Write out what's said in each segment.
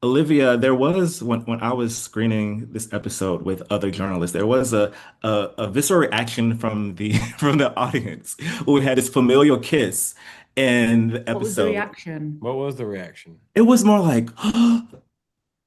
Olivia, there was when I was screening this episode with other journalists, there was a visceral reaction from the from the audience who had this familial kiss in the What was the episode. reaction? What was the reaction? It was more like,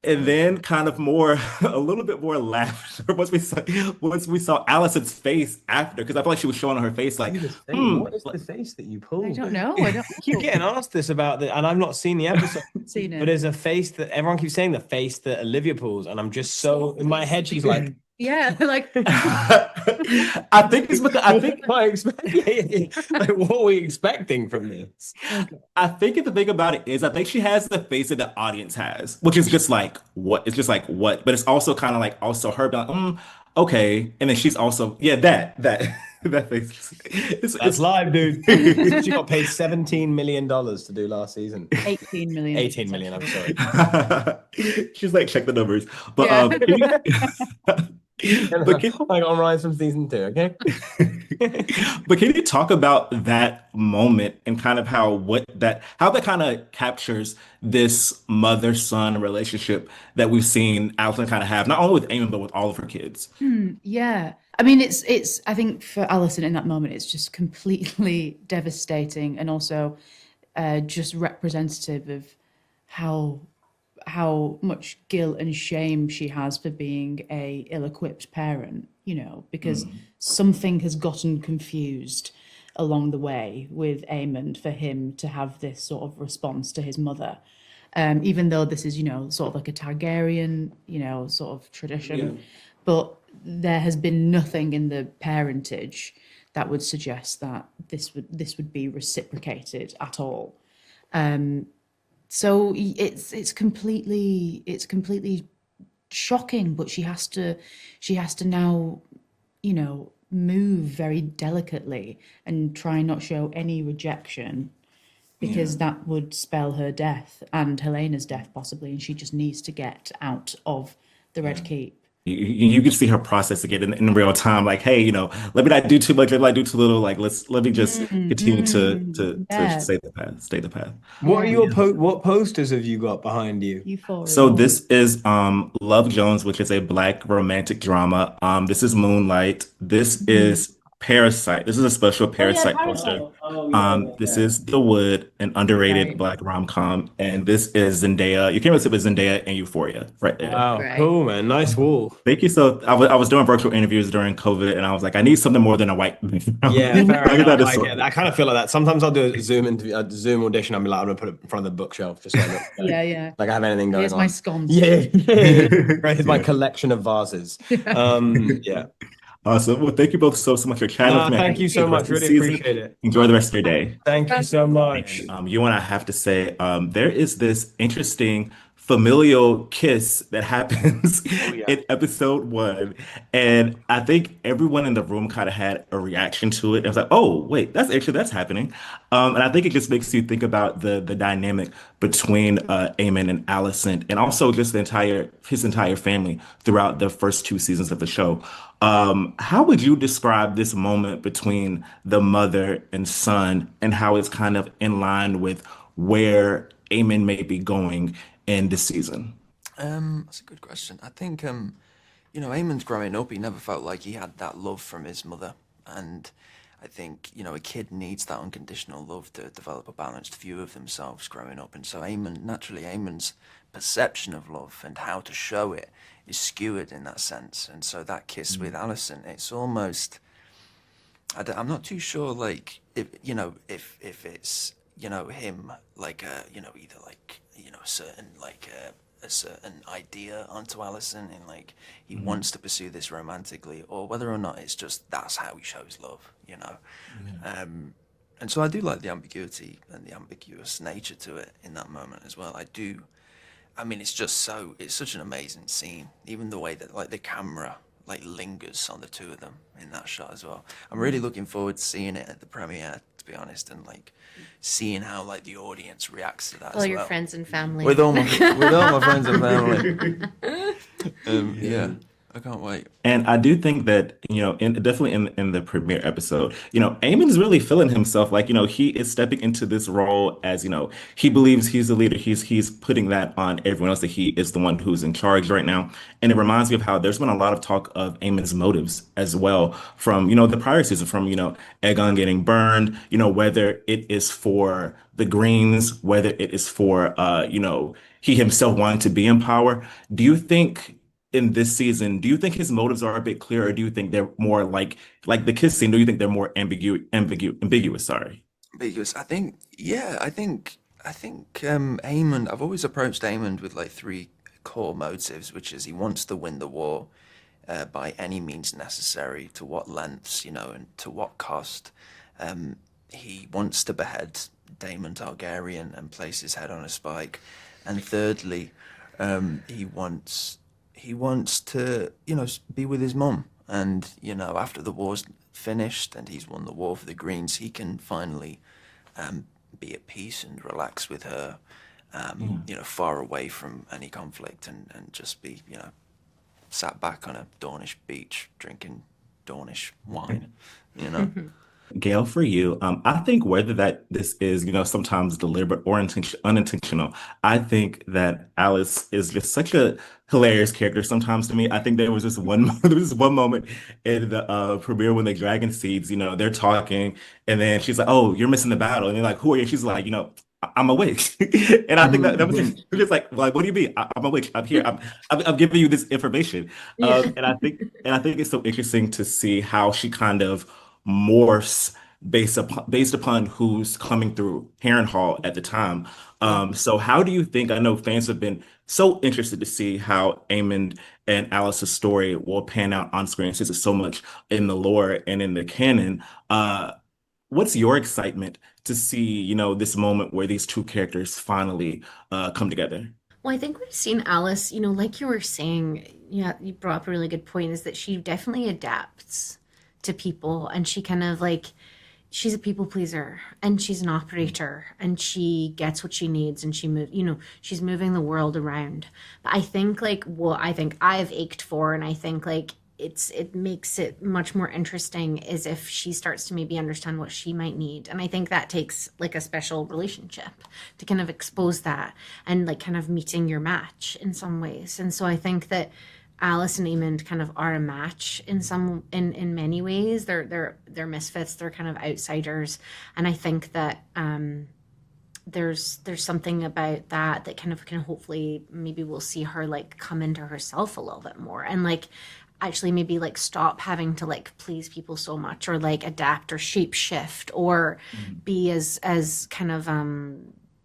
and then kind of more, a little bit more laughter once we saw Allison's face after, because I feel like she was showing on her face like, See the face. hmm. What is the face that you I pulled? don't know. I don't I keep know. getting asked this about the, and I've not seen the episode, Seen but it. there's a face that everyone keeps saying the face that Olivia pulls, and I'm just so in my head she's like, Yeah, like I think it's because I think what I expect, like what are we expecting from this? okay. I think the thing about it is I think she has the face that the audience has, which is just like what? It's just like what? But it's also kind of like also her being like, okay. And then she's also, yeah, that that face. That's live, dude. She got paid $17 million to do last season. 18 million. 18 million, I'm sorry. She's like, check the numbers. But Yeah. but can, I got on Rise from season 2, okay? but can you talk about that moment and kind of how that kind of captures this mother-son relationship that we've seen Allison kind of have, not only with Eamon, but with all of her kids? Yeah. I mean, it's I think for Alison in that moment, it's just completely devastating and also just representative of how how much guilt and shame she has for being a ill-equipped parent, because something has gotten confused along the way with Aemond for him to have this sort of response to his mother. Even though this is, sort of like a Targaryen, sort of tradition, but there has been nothing in the parentage that would suggest that this would be reciprocated at all. So it's completely shocking, but she has to now, move very delicately and try not show any rejection Yeah. because that would spell her death and Helena's death possibly, and she just needs to get out of the Red Keep. You can see her processing it in real time. Like, hey, let me not do too much. Let me not do too little. Like, let me just continue to Yeah, stay the path, stay the path. What are yeah, your what posters have you got behind you? So Euphoria. this is Love Jones, which is a black romantic drama. This is Moonlight. This Mhm. is Parasite. This is a special Oh yeah, Parasite poster. Parasite. Oh yeah, yeah, This yeah. is The Wood, an underrated Right. black rom-com, and this is Zendaya. You can't miss it with Zendaya and Euphoria right there. Wow, Great. cool, man. Nice wall. Thank you. So I was doing virtual interviews during COVID, and I was like, I need something more than a white background. Yeah, fair I get that enough. as I get that. I kind of feel like that. Sometimes I'll do a Zoom interview, a Zoom audition. I'll be like, I'm gonna put it in front of the bookshelf, just so I look Yeah, yeah. like I have anything going Here's my on. scones. Yeah, right. Here's my Yeah. collection of vases. Yeah. Awesome. Well, thank you both so much for chatting with Nah, me. I thank can't you wait for so the rest much. of the Really season. appreciate it. Enjoy the rest of your day. Thank you so much. And you and I have to say, there is this interesting familial kiss that happens Oh yeah. in episode 1. And I think everyone in the room kind of had a reaction to it. It was like, oh, wait, that's happening. And I think it just makes you think about the dynamic between Eamon and Allison, and also just his entire family throughout the first 2 seasons of the show. How would you describe this moment between the mother and son, and how it's kind of in line with where Eamon may be going in this season? That's a good question. I think, Eamon's growing up. He never felt like he had that love from his mother, and I think a kid needs that unconditional love to develop a balanced view of themselves growing up. And so, Eamon's perception of love and how to show it is skewed in that sense. And so, that kiss with Alison, it's almost I'm not too sure, like if it's him like either like a certain like a certain idea onto Allison and like he wants to pursue this romantically, or whether or not it's just that's how he shows love. And so I do like the ambiguity and the ambiguous nature to it in that moment as well. I do. I mean, it's such an amazing scene. Even the way that like the camera like lingers on the two of them in that shot as well. I'm really looking forward to seeing it at the premiere, to be honest, and like seeing how like the audience reacts to that All as your well. friends and family. With all my friends and family. Yeah. I can't wait. And I do think that, definitely in the premiere episode, Eamon is really feeling himself. Like, he is stepping into this role as, he believes he's the leader. He's putting that on everyone else that he is the one who's in charge right now. And it reminds me of how there's been a lot of talk of Eamon's motives as well from, the prior season, from, Aegon getting burned, whether it is for the Greens, whether it is for, he himself wanting to be in power. Do you think in this season, do you think his motives are a bit clearer, or do you think they're more like the kiss scene? Do you think they're more ambiguous? Sorry. Because I think, yeah, Aemond. I've always approached Aemond with like three core motives, which is he wants to win the war by any means necessary, to what lengths, and to what cost. He wants to behead Daemon Targaryen and place his head on a spike, and thirdly, he wants to, be with his mum. And, after the war's finished and he's won the war for the Greens, he can finally be at peace and relax with her, far away from any conflict, and just be, sat back on a Dornish beach drinking Dornish wine, you know? Gail, for you, I think whether that this is, sometimes deliberate or unintentional, I think that Alice is just such a hilarious character sometimes to me. I think there was this one there was this one moment in the premiere when the dragon seeds, they're talking, and then she's like, "Oh, you're missing the battle," and they're like, "Who are you?" She's like, "I'm awake," and I think that was just like, what do you mean? I'm awake. I'm here. I'm giving you this information, Yeah. and I think it's so interesting to see how she kind of morphs based upon who's coming through Harrenhal at the time. So how do you think? I know fans have been so interested to see how Aemond and Alice's story will pan out on screen since it's so much in the lore and in the canon. What's your excitement to see, this moment where these two characters finally come together? Well, I think we've seen Alice, like you were saying, yeah, you brought up a really good point, is that she definitely adapts to people, and she kind of like, she's a people pleaser, and she's an operator, and she gets what she needs, and she's moving the world around. But I think like what I think I've ached for, and I think like it makes it much more interesting is if she starts to maybe understand what she might need. And I think that takes like a special relationship to kind of expose that, and like kind of meeting your match in some ways. And so I think that Alice and Aemond kind of are a match in many ways. They're misfits. They're kind of outsiders, and I think that there's something about that kind of can hopefully maybe we'll see her like come into herself a little bit more, and like actually maybe like stop having to like please people so much, or like adapt or shape shift, or be as kind of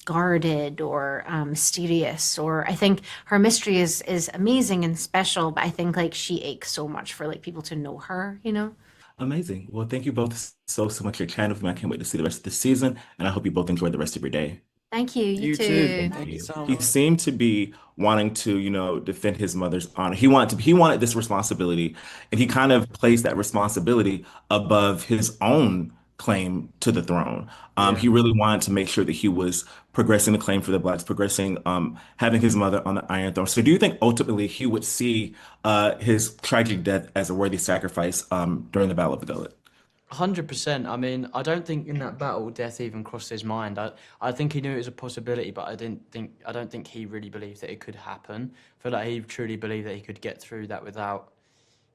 guarded or mysterious. Or I think her mystery is amazing and special, but I think like she aches so much for like people to know her. Amazing. Well, thank you both so much for chatting with me. I can't wait to see the rest of the season, and I hope you both enjoy the rest of your day. Thank you. You You too. too. Thank you so He much. seemed to be wanting to, defend his mother's honor. He wanted this responsibility, and he kind of placed that responsibility above his own claim to the throne. Yeah. He really wanted to make sure that he was progressing the claim for the blacks, progressing, having his mother on the Iron Throne. So, do you think ultimately he would see his tragic death as a worthy sacrifice during the Battle of the Gullet? 100%. I mean, I don't think in that battle death even crossed his mind. I think he knew it was a possibility, but I don't think he really believed that it could happen. I feel like he truly believed that he could get through that without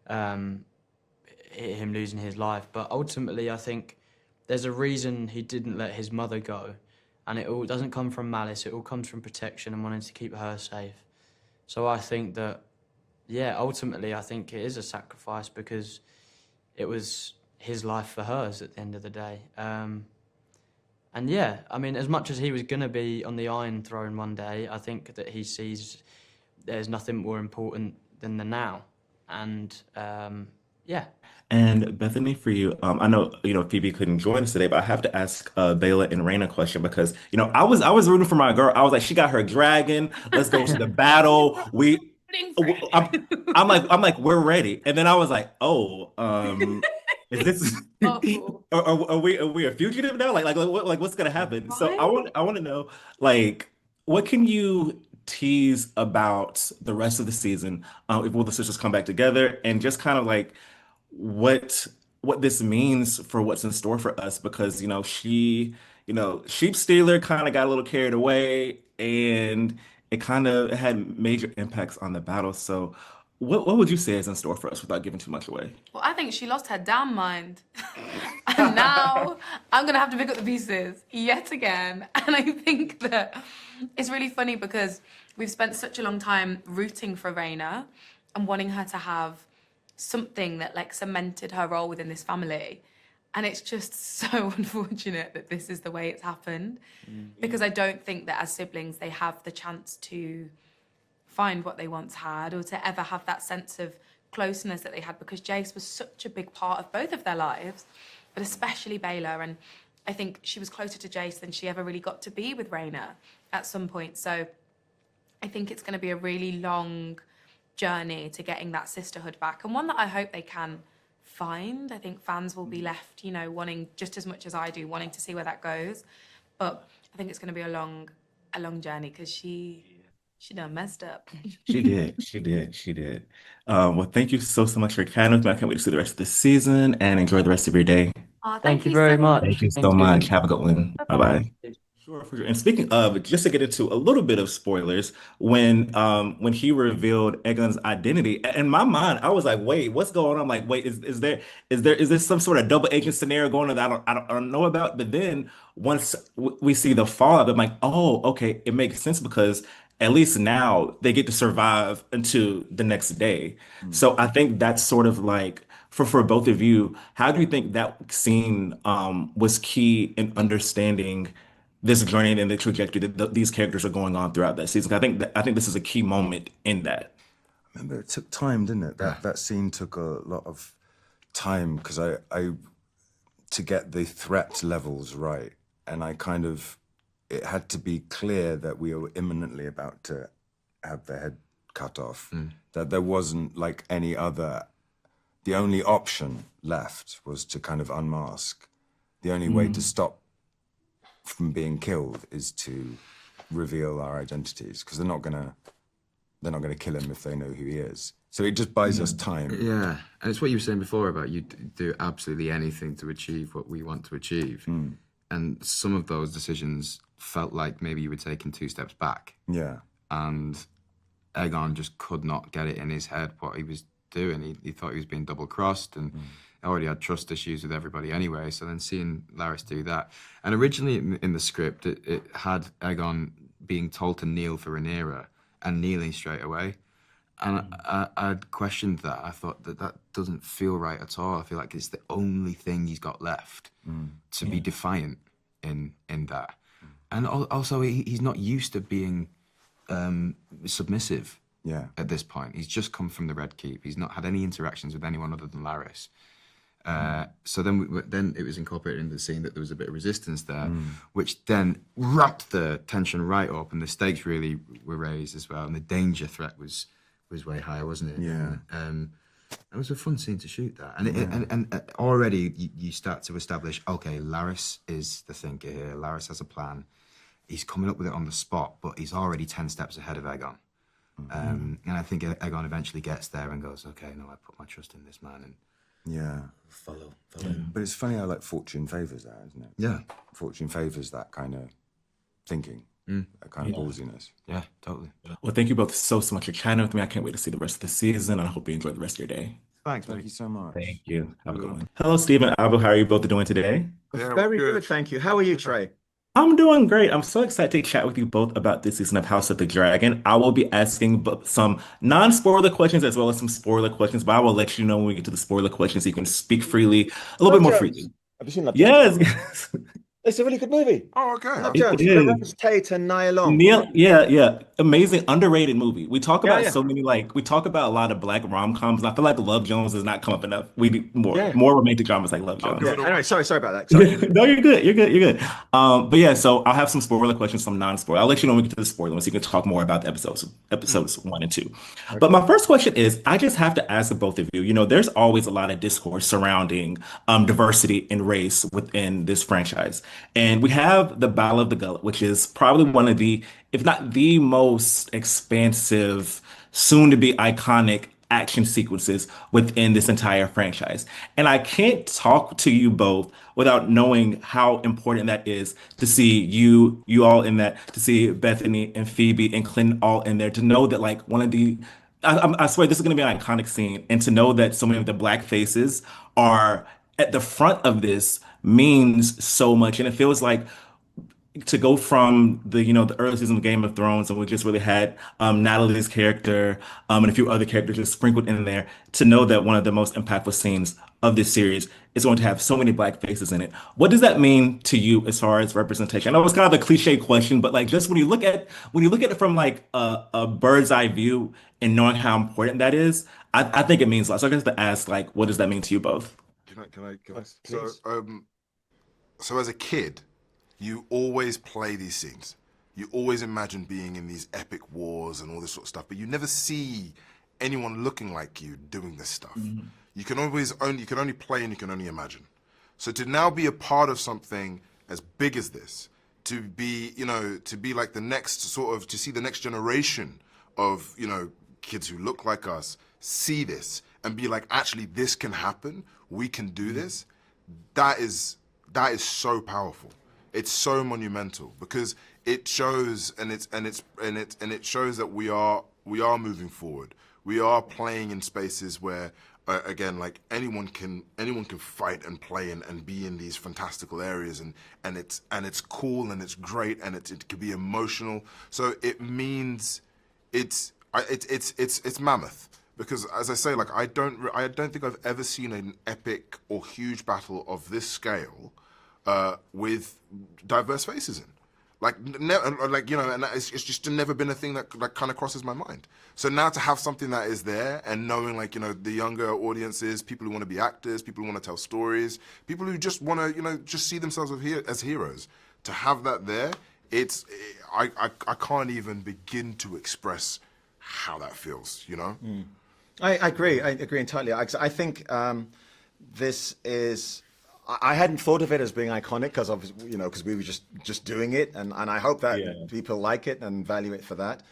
um, him losing his life. But ultimately, I think there's a reason he didn't let his mother go, and it all doesn't come from malice. It all comes from protection and wanting to keep her safe. So I think that, yeah, ultimately, I think it is a sacrifice because it was his life for hers at the end of the day. And yeah, I mean, as much as he was going to be on the Iron Throne one day, I think that he sees there's nothing more important than the now. And yeah. And Bethany, for you, I know Phoebe couldn't join us today, but I have to ask Bayla and Raina a question because I was rooting for my girl. I was like, she got her dragon. Let's go to the battle. I'm like, we're ready. And then I was like, oh, is this Oh, are we a fugitive now? What's gonna happen? So right? I want to know, like, what can you tease about the rest of the season, if will the sisters come back together, and just kind of like what this means for what's in store for us, because Sheep Stealer kind of got a little carried away, and it kind of had major impacts on the battle. So what would you say is in store for us without giving too much away? Well, I think she lost her damn mind. And now I'm going to have to pick up the pieces yet again. And I think that it's really funny because we've spent such a long time rooting for Raina and wanting her to have something that like cemented her role within this family. And it's just so unfortunate that this is the way it's happened. Because I don't think that as siblings they have the chance to find what they once had or to ever have that sense of closeness that they had, because Jace was such a big part of both of their lives, but especially Baylor. And I think she was closer to Jace than she ever really got to be with Raina at some point. So I think it's going to be a really long journey to getting that sisterhood back, and one that I hope they can find. I think fans will be left, wanting just as much as I do, wanting to see where that goes. But I think it's going to be a long journey because she done messed up. She did. She did. She did. Well, thank you so much for chatting with me. I can't wait to see the rest of the season and enjoy the rest of your day. Oh, Thank you very so much. Thank you so Thank you. much. Have a good one. Bye Bye-bye. bye. Sure, for sure. And speaking of, just to get into a little bit of spoilers, when he revealed Egon's identity, in my mind, I was like, wait, what's going on? I'm like, wait, is there some sort of double agent scenario going on that I don't know about? But then once we see the fallout, I'm like, oh, okay, it makes sense because at least now they get to survive until the next day. So I think that's sort of like for both of you, how do you think that scene was key in understanding this journey and the trajectory that these characters are going on throughout that season? I think this is a key moment in that. Remember, it took time, didn't it? That scene took a lot of time because I to get the threat levels right, and it had to be clear that we were imminently about to have the head cut off. That there wasn't like any other. The only option left was to kind of unmask. The only way to stop from being killed is to reveal our identities, because they're not gonna kill him if they know who he is. So it just buys us time. Yeah, and it's what you were saying before about you do absolutely anything to achieve what we want to achieve. And some of those decisions felt like maybe you were taking 2 steps back. Yeah. And Aegon just could not get it in his head what he was doing. He thought he was being double-crossed and already had trust issues with everybody anyway. So then seeing Larys do that. And originally in the script, it had Aegon being told to kneel for Rhaenyra and kneeling straight away. And I'd questioned that. I thought that doesn't feel right at all. I feel like it's the only thing he's got left to be defiant in that. And also, he's not used to being submissive at this point. He's just come from the Red Keep. He's not had any interactions with anyone other than Larys. So then it was incorporated into the scene that there was a bit of resistance there, which then ramped the tension right up, and the stakes really were raised as well, and the danger threat was way higher, wasn't it? Yeah. It was a fun scene to shoot that, and already you start to establish, okay, Larys is the thinker here. Larys has a plan. He's coming up with it on the spot, but he's already 10 steps ahead of Aegon. And I think Aegon eventually gets there and goes, okay, no, I put my trust in this man, and follow. But it's funny how like fortune favors that, isn't it? Yeah. Fortune favors that kind of thinking, that kind of ballsiness. Yeah, totally. Well, thank you both so much for chatting with me. I can't wait to see the rest of the season, and I hope you enjoy the rest of your day. Thanks, Thank mate. you so much. Thank you. Have a good one. Hello, Stephen, Abu. How are you both doing today? Very good, thank you. How are you, Trey? I'm doing great. I'm so excited to chat with you both about this season of House of the Dragon. I will be asking some non-spoiler questions as well as some spoiler questions, but I will let you know when we get to the spoiler questions so you can speak freely, a little bit more freely. Have you seen that? Yes, yes. It's a really good movie. Oh, okay. Love It Jones. is. Lorenz Tate and Nia Long. Neil, yeah. Amazing, underrated movie. We talk about Yeah. so many, we talk about a lot of black rom-coms, and I feel like Love Jones does not come up enough. We need more Yeah. romantic dramas like Love Jones. Yeah. Anyway, sorry about that. Sorry. No, you're good. You're good. But yeah, so I'll have some spoiler questions, some non-spoiler. I'll let you know when we get to the spoiler ones so you can talk more about the episodes 1 and 2. But my first question is, I just have to ask both of you, there's always a lot of discourse surrounding diversity and race within this franchise. And we have the Battle of the Gullet, which is probably one of the if not the most expansive, soon to be iconic action sequences within this entire franchise. And I can't talk to you both without knowing how important that is to see you all in that, to see Bethany and Phoebe and Clinton all in there, to know that like one of the I swear this is going to be an iconic scene, and to know that so many of the black faces are at the front of this means so much, and it feels like to go from the the early season of Game of Thrones, and we just really had Natalie's character and a few other characters just sprinkled in there, to know that one of the most impactful scenes of this series is going to have so many black faces in it. What does that mean to you as far as representation? I know it's kind of a cliche question, but like just when you look at it from like a bird's eye view and knowing how important that is, I think it means a lot. So I guess to ask like, what does that mean to you both? Can I? Please. So as a kid, you always play these scenes. You always imagine being in these epic wars and all this sort of stuff, but you never see anyone looking like you doing this stuff. You can only play and you can only imagine. So to now be a part of something as big as this, to be, to be like the next sort of, to see the next generation of, kids who look like us see this and be like, actually, this can happen. We can do this. That is so powerful. It's so monumental because it shows and it shows that we are moving forward. We are playing in spaces where again, like anyone can fight and play and be in these fantastical areas and it's cool and it's great and it can be emotional. So it means it's mammoth. Because as I say, like I don't think I've ever seen an epic or huge battle of this scale with diverse faces in. And it's just never been a thing that kind of crosses my mind. So now to have something that is there and knowing the younger audiences, people who want to be actors, people who want to tell stories, people who just want to, just see themselves as heroes, to have that there, I can't even begin to express how that feels, I agree. I agree entirely. I think this is. I hadn't thought of it as being iconic because we were just doing it, and I hope that people like it and value it for that.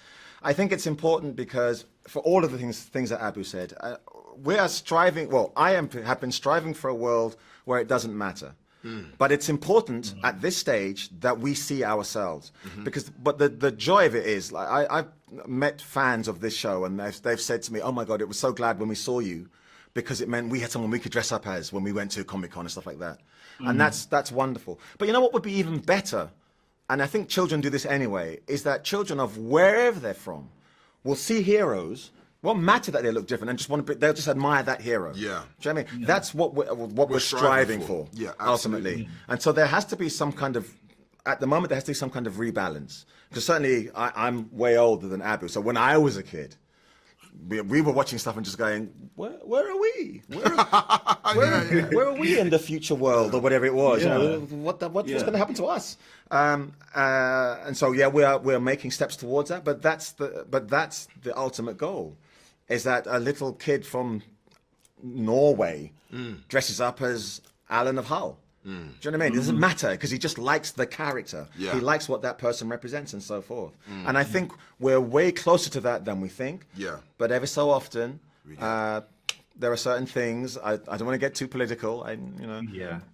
I think it's important because for all of the things that Abu said, we are striving. Well, have been striving for a world where it doesn't matter. But it's important at this stage that we see ourselves but the joy of it is like I've met fans of this show and they've said to me, "Oh my God, it was so glad when we saw you." Because it meant we had someone we could dress up as when we went to Comic-Con and stuff like that. And that's wonderful. But you know what would be even better, and I think children do this anyway, is that children of wherever they're from will see heroes, won't matter that they look different, and they'll just admire that hero. Yeah. Do you know what I mean? Yeah. That's what we're striving for. Yeah, ultimately. And so there has to be some kind of, at the moment, there has to be some kind of rebalance. Because certainly I'm way older than Abu. So when I was a kid, we were watching stuff and just going, where are we? Where are we in the future world or whatever it was? What's going to happen to us? And so we're making steps towards that. But that's the ultimate goal, is that a little kid from Norway dresses up as Alan of Hull. Do you know what I mean? It doesn't matter because he just likes the character. Yeah. He likes what that person represents and so forth. And I think we're way closer to that than we think. Yeah. But every so often, there are certain things. I don't want to get too political.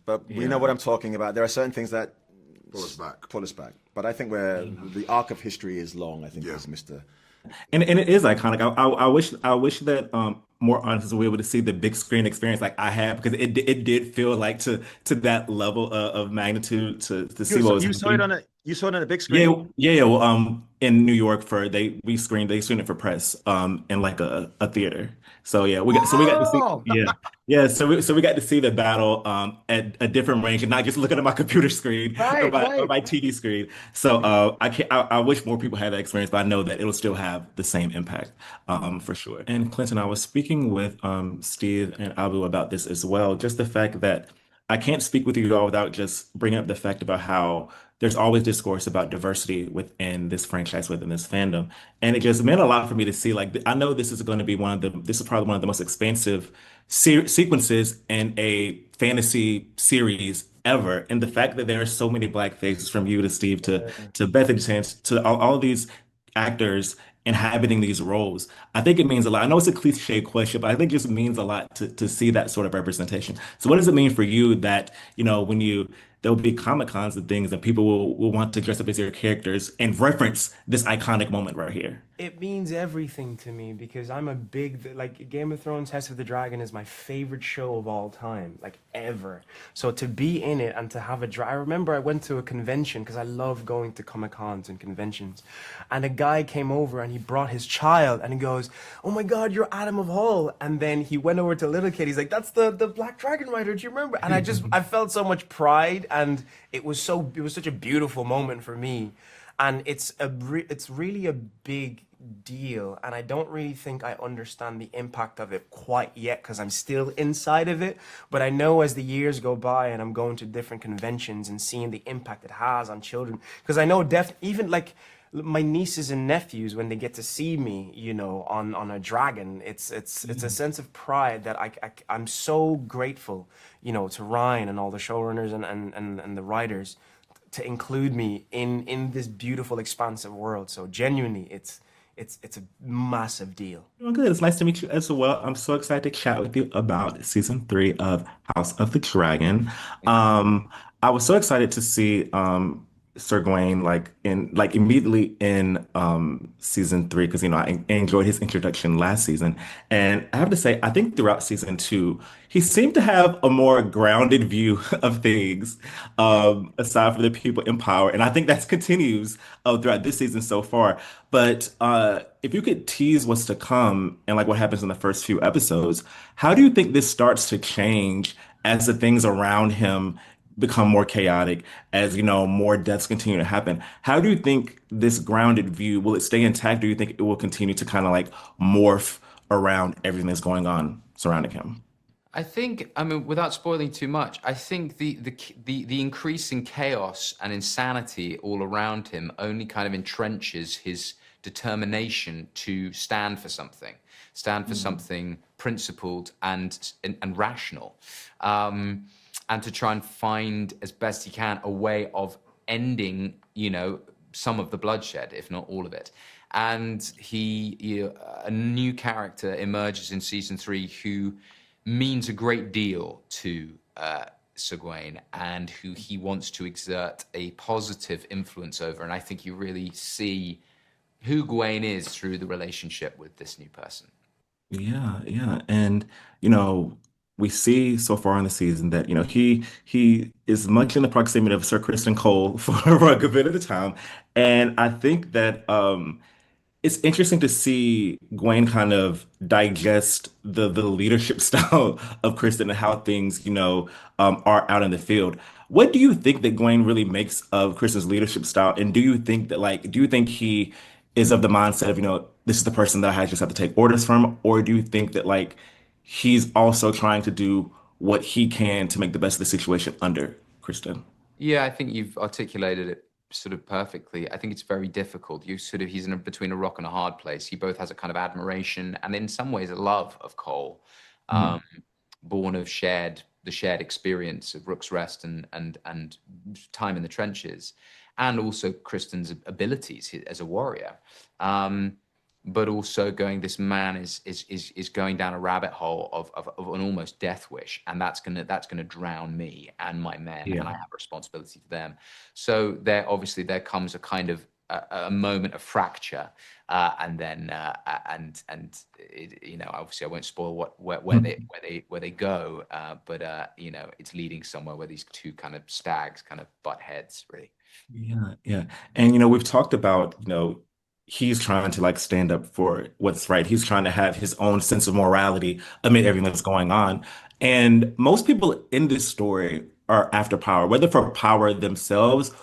But we know what I'm talking about. There are certain things that pull us back. But I think the arc of history is long. I think as Mr. And it is iconic. I wish that more audiences were able to see the big screen experience like I had, because it did feel like to that level of magnitude to see what was You saw it on a big screen. Yeah. Well, in New York they screened it for press in like a theater. So yeah, we got to see so we got to see the battle at a different range and not just looking at my computer screen or my TV screen. So I wish more people had that experience, but I know that it'll still have the same impact for sure. And Clinton, I was speaking with Steve and Abu about this as well. Just the fact that I can't speak with you all without just bringing up the fact about how there's always discourse about diversity within this franchise, within this fandom. And it just meant a lot for me to see, like, I know this is going to be this is probably one of the most expansive sequences in a fantasy series ever. And the fact that there are so many black faces, from you to Steve to Bethany Chance to all these actors inhabiting these roles, I think it means a lot. I know it's a cliche question, but I think it just means a lot to see that sort of representation. So what does it mean for you that, when there'll be Comic Cons and things and people will want to dress up as your characters and reference this iconic moment right here? It means everything to me because I'm a big, like, Game of Thrones House of the Dragon is my favorite show of all time, like, ever. So to be in it and to have I remember I went to a convention because I love going to Comic Cons and conventions, and a guy came over and he brought his child and he goes, "Oh my God, you're Adam of Hall." And then he went over to little kid. He's like, "That's the Black Dragon Rider. Do you remember?" And I felt so much pride, and it was such a beautiful moment for me. And it's really a big deal, and I don't really think I understand the impact of it quite yet because I'm still inside of it. But I know as the years go by and I'm going to different conventions and seeing the impact it has on children, because I know even like my nieces and nephews, when they get to see me, on a dragon, it's a sense of pride that I'm so grateful, to Ryan and all the showrunners and the writers to include me in this beautiful expansive world. So genuinely, it's a massive deal. Well, good. It's nice to meet you as well. I'm so excited to chat with you about season 3 of House of the Dragon. I was so excited to see Sir Gawain immediately in season 3 because I enjoyed his introduction last season, and I have to say I think throughout season 2 he seemed to have a more grounded view of things, aside from the people in power, and I think that continues throughout this season so far. But if you could tease what's to come and like what happens in the first few episodes, how do you think this starts to change as the things around him become more chaotic, as more deaths continue to happen? How do you think this grounded view, will it stay intact? Do you think it will continue to kind of like morph around everything that's going on surrounding him? I think, I mean, without spoiling too much, I think the increasing chaos and insanity all around him only kind of entrenches his determination to stand for something principled and rational. And to try and find, as best he can, a way of ending, some of the bloodshed, if not all of it. And a new character emerges in season 3 who means a great deal to Sir Gawain, and who he wants to exert a positive influence over. And I think you really see who Gawain is through the relationship with this new person. Yeah, yeah. And, we see so far in the season that, he is much in the proximity of Sir Kristen Cole for a good bit of the time. And I think that it's interesting to see Gwen kind of digest the leadership style of Kristen and how things, are out in the field. What do you think that Gwen really makes of Kristen's leadership style? And do you think he is of the mindset of, this is the person that I just have to take orders from? Or do you think that he's also trying to do what he can to make the best of the situation under Kristen? Yeah, I think you've articulated it sort of perfectly. I think it's very difficult. He's between a rock and a hard place. He both has a kind of admiration and in some ways a love of Cole, born of the shared experience of Rook's Rest and time in the trenches, and also Kristen's abilities as a warrior. But also this man is going down a rabbit hole of an almost death wish, and that's gonna drown me and my men, and I have a responsibility to them. So there comes a kind of a moment of fracture, and then obviously I won't spoil where they go, but it's leading somewhere where these two kind of stags kind of butt heads, really. Yeah, yeah. And we've talked about, he's trying to stand up for what's right. He's trying to have his own sense of morality amid everything that's going on. And most people in this story are after power, whether for power themselves.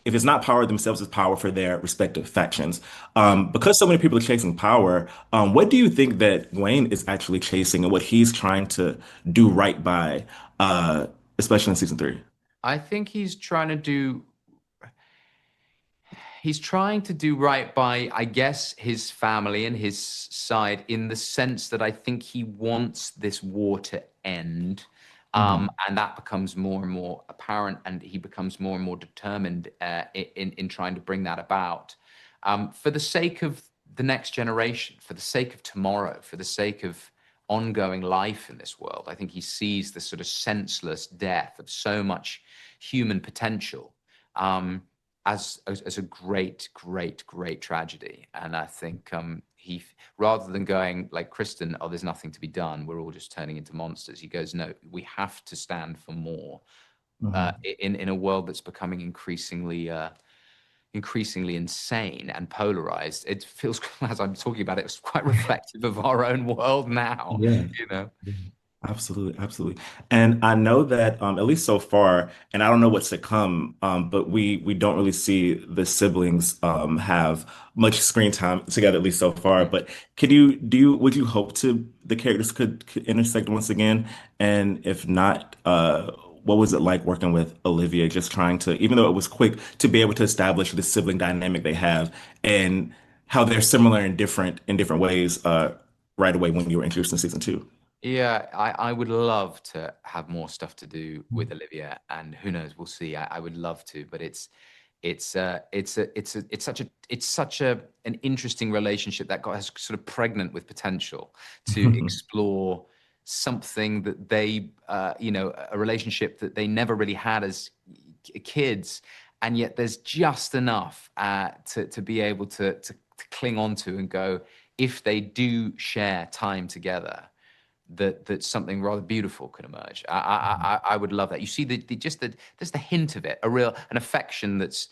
If it's not power themselves, it's power for their respective factions. Because so many people are chasing power, what do you think that Wayne is actually chasing and what he's trying to do right by, especially in season 3? I think he's trying to do. he's trying to do right by, I guess, his family and his side, in the sense that I think he wants this war to end. And that becomes more and more apparent, and he becomes more and more determined in trying to bring that about. For the sake of the next generation, for the sake of tomorrow, for the sake of ongoing life in this world, I think he sees the sort of senseless death of so much human potential as a great, great, great tragedy. And I think he, rather than going like Kristen, oh, there's nothing to be done, we're all just turning into monsters, he goes, no, we have to stand for more in a world that's becoming increasingly insane and polarized. It feels, as I'm talking about it, it's quite reflective of our own world now. Yeah. You know. Absolutely, absolutely. And I know that at least so far, and I don't know what's to come, but we don't really see the siblings have much screen time together, at least so far. But would you hope the characters could intersect once again? And if not, what was it like working with Olivia, just trying to, even though it was quick, to be able to establish the sibling dynamic they have and how they're similar and different in different ways right away when you were introduced in season 2? Yeah, I would love to have more stuff to do with Olivia, and who knows, we'll see. I would love to, but it's such an interesting relationship that got us sort of pregnant with potential to explore something that they, a relationship that they never really had as kids, and yet there's just enough to be able to cling on to and go, if they do share time together, that something rather beautiful could emerge. I would love that. You see just the hint of it, an affection that's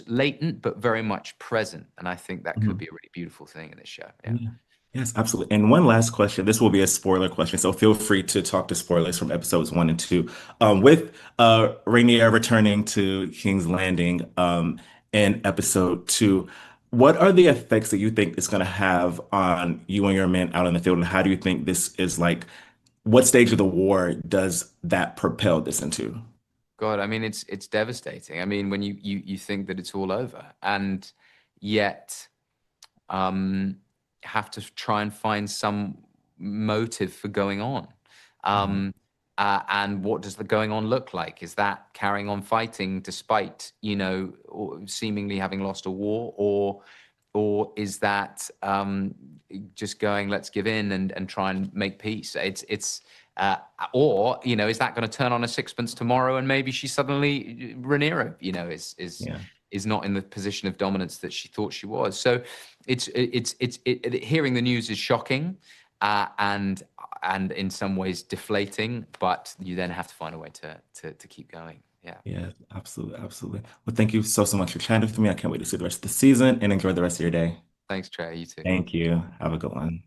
latent but very much present, and I think that could be a really beautiful thing in this show. Yeah. Yeah. Yes, absolutely. And one last question. This will be a spoiler question, so feel free to talk to spoilers from episodes 1 and 2. With Rhaenyra returning to King's Landing in episode 2, what are the effects that you think it's going to have on you and your men out in the field? And how do you think this is like, what stage of the war does that propel this into? God, I mean, it's devastating. I mean, when you think that it's all over, and yet have to try and find some motive for going on. And what does the going on look like? Is that carrying on fighting despite, or seemingly having lost a war, or is that just going, let's give in and try and make peace? Or is that going to turn on a sixpence tomorrow, and maybe she suddenly, Rhaenyra, is not in the position of dominance that she thought she was. So hearing the news is shocking. And in some ways deflating, but you then have to find a way to keep going. Yeah. Yeah, absolutely, absolutely. Well, thank you so much for chatting with me. I can't wait to see the rest of the season and enjoy the rest of your day. Thanks, Trey. You too. Thank you. Have a good one.